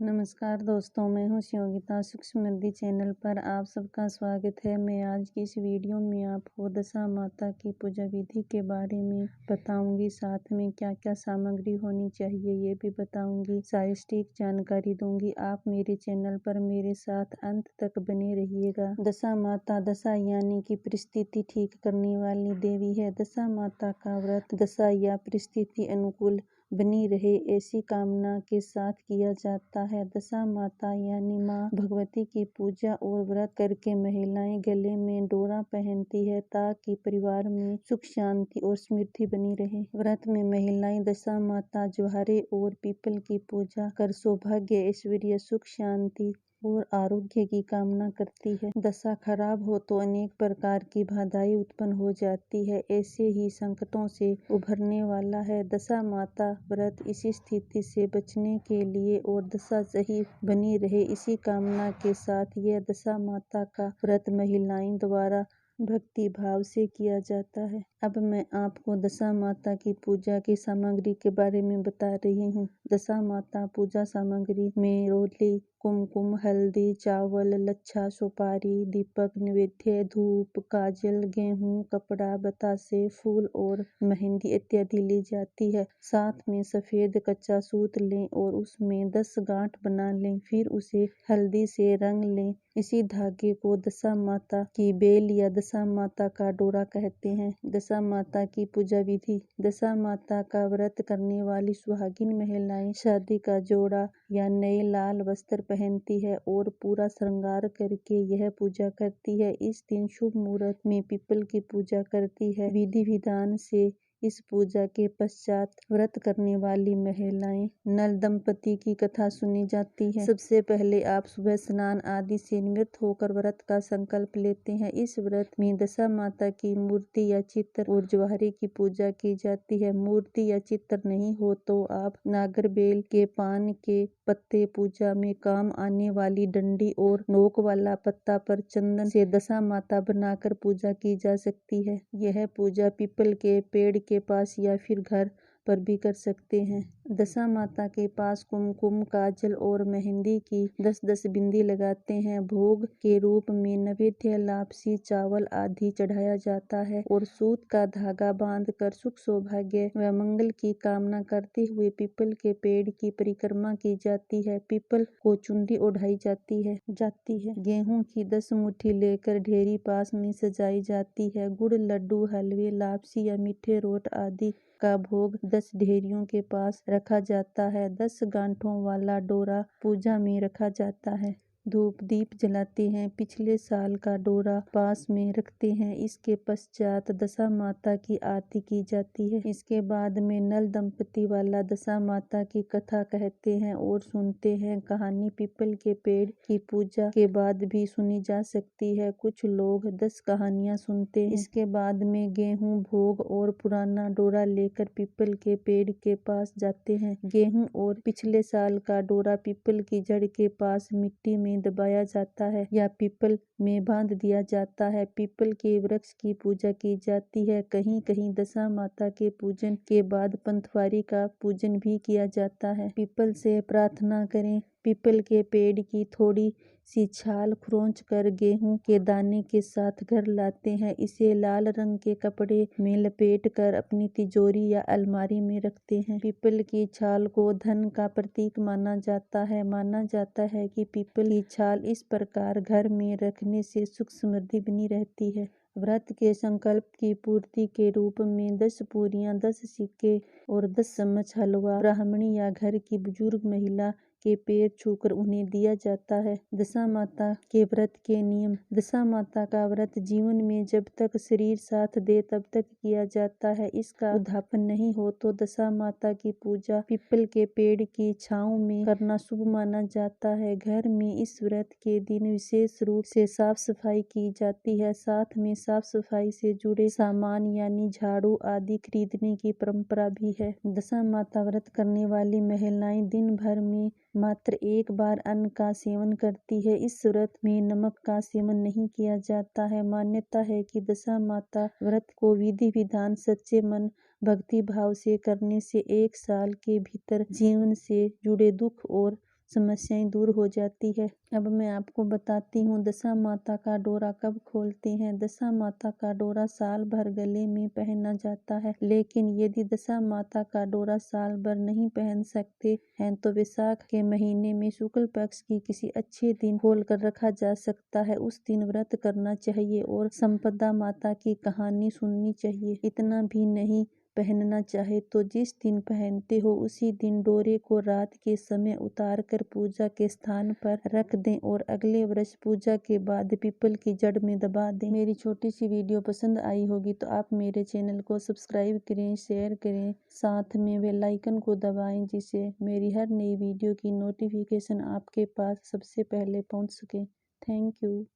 नमस्कार दोस्तों, मैं हूँ शियोगिता। सुख समृद्धि चैनल पर आप सबका स्वागत है। मैं आज की इस वीडियो में आपको दशा माता की पूजा विधि के बारे में बताऊंगी। साथ में क्या क्या सामग्री होनी चाहिए ये भी बताऊंगी। सारी सटीक जानकारी दूंगी। आप मेरे चैनल पर मेरे साथ अंत तक बने रहिएगा। दशा माता, दशा यानी कि परिस्थिति ठीक करने वाली देवी है। दशा माता का व्रत दशा या परिस्थिति अनुकूल बनी रहे ऐसी कामना के साथ किया जाता है। दशा माता यानी माँ भगवती की पूजा और व्रत करके महिलाएं गले में डोरा पहनती है ताकि परिवार में सुख शांति और समृद्धि बनी रहे। व्रत में महिलाएं दशा माता, ज्वारे और पीपल की पूजा कर सौभाग्य, ऐश्वर्य, सुख शांति और आरोग्य की कामना करती है। दशा खराब हो तो अनेक प्रकार की बाधाएं उत्पन्न हो जाती है। ऐसे ही संकटों से उभरने वाला है दशा माता व्रत। इसी स्थिति से बचने के लिए और दशा सही बनी रहे इसी कामना के साथ यह दशा माता का व्रत महिलाएं द्वारा भक्ति भाव से किया जाता है। अब मैं आपको दशा माता की पूजा की सामग्री के बारे में बता रही हूँ। दशा माता पूजा सामग्री में रोली, कुमकुम, हल्दी, चावल, लच्छा, सुपारी, दीपक, नैवेद्य, धूप, काजल, गेहूं, कपड़ा, बतासे, फूल और मेहंदी इत्यादि ली जाती है। साथ में सफेद कच्चा सूत लें और उसमें 10 गांठ बना लें। फिर उसे हल्दी से रंग लें। इसी धागे को दशा माता की बेल या दशा माता का डोरा कहते हैं। दशा माता की पूजा विधि। दशा माता का व्रत करने वाली सुहागिन महिलाएं शादी का जोड़ा या नए लाल वस्त्र पहनती है और पूरा श्रृंगार करके यह पूजा करती है। इस दिन शुभ मुहूर्त में पीपल की पूजा करती है। विधि विधान से इस पूजा के पश्चात व्रत करने वाली महिलाएं नल दंपति की कथा सुनी जाती है। सबसे पहले आप सुबह स्नान आदि से निवृत्त होकर व्रत का संकल्प लेते हैं। इस व्रत में दशा माता की मूर्ति या चित्र और ज्वारे की पूजा की जाती है। मूर्ति या चित्र नहीं हो तो आप नागरबेल के पान के पत्ते, पूजा में काम आने वाली डंडी और नोक वाला पत्ता पर चंदन से दशा माता बनाकर पूजा की जा सकती है। यह पूजा पीपल के पेड़ के पास या फिर घर पर भी कर सकते हैं। दशा माता के पास कुमकुम, काजल और मेहंदी की 10-10 बिंदी लगाते हैं। भोग के रूप में नैवेद्य, लापसी, चावल आदि चढ़ाया जाता है और सूत का धागा बांधकर सुख सौभाग्य व मंगल की कामना करते हुए पीपल के पेड़ की परिक्रमा की जाती है। पीपल को चुनरी ओढ़ाई जाती है। गेहूं की 10 मुट्ठी लेकर ढेरी पास में सजाई जाती है। गुड़, लड्डू, हलवे, लापसी या मीठे रोट आदि का भोग 10 ढेरियों के पास रखा जाता है। 10 गांठों वाला डोरा पूजा में रखा जाता है। धूप दीप जलाते हैं। पिछले साल का डोरा पास में रखते हैं। इसके पश्चात दशा माता की आरती की जाती है। इसके बाद में नल दंपति वाला दशा माता की कथा कहते हैं और सुनते हैं। कहानी पीपल के पेड़ की पूजा के बाद भी सुनी जा सकती है। कुछ लोग 10 कहानियां सुनते हैं। इसके बाद में गेहूं, भोग और पुराना डोरा लेकर पीपल के पेड़ के पास जाते हैं। गेहूं और पिछले साल का डोरा पीपल की जड़ के पास मिट्टी में दबाया जाता है या पीपल में बांध दिया जाता है। पीपल के वृक्ष की पूजा की जाती है। कहीं कहीं दशा माता के पूजन के बाद पंथवारी का पूजन भी किया जाता है। पीपल से प्रार्थना करें। पीपल के पेड़ की थोड़ी सी छाल खरोंच कर गेहूं के दाने के साथ घर लाते हैं। इसे लाल रंग के कपड़े में लपेट कर अपनी तिजोरी या अलमारी में रखते हैं। पीपल की छाल को धन का प्रतीक माना जाता है। माना जाता है कि पीपल की छाल इस प्रकार घर में रखने से सुख समृद्धि बनी रहती है। व्रत के संकल्प की पूर्ति के रूप में 10 पूरियां, 10 सिक्के और 10 चम्मच हलवा ब्राह्मणी या घर की बुजुर्ग महिला के पैर छूकर उन्हें दिया जाता है। दशा माता के व्रत के नियम। दशा माता का व्रत जीवन में जब तक शरीर साथ दे तब तक किया जाता है। इसका उद्यापन नहीं हो तो दशा माता की पूजा पीपल के पेड़ की छांव में करना शुभ माना जाता है। घर में इस व्रत के दिन विशेष रूप से साफ सफाई की जाती है। साथ में साफ सफाई से जुड़े सामान यानी झाड़ू आदि खरीदने की परंपरा भी है। दशा माता व्रत करने वाली महिलाएं दिन भर में मात्र एक बार अन्न का सेवन करती है। इस व्रत में नमक का सेवन नहीं किया जाता है। मान्यता है कि दशा माता व्रत को विधि विधान, सच्चे मन, भक्ति भाव से करने से 1 साल के भीतर जीवन से जुड़े दुख और समस्याएं दूर हो जाती है। अब मैं आपको बताती हूँ दशा माता का डोरा कब खोलते हैं। दशा माता का डोरा साल भर गले में पहना जाता है, लेकिन यदि दशा माता का डोरा साल भर नहीं पहन सकते हैं तो वैशाख के महीने में शुक्ल पक्ष की किसी अच्छे दिन खोल कर रखा जा सकता है। उस दिन व्रत करना चाहिए और संपदा माता की कहानी सुननी चाहिए। इतना भी नहीं पहनना चाहे तो जिस दिन पहनते हो उसी दिन डोरे को रात के समय उतार कर पूजा के स्थान पर रख दें और अगले वर्ष पूजा के बाद पीपल की जड़ में दबा दें। मेरी छोटी सी वीडियो पसंद आई होगी तो आप मेरे चैनल को सब्सक्राइब करें, शेयर करें, साथ में बेल आइकन को दबाएं जिससे मेरी हर नई वीडियो की नोटिफिकेशन आपके पास सबसे पहले पहुंच सके। Thank you.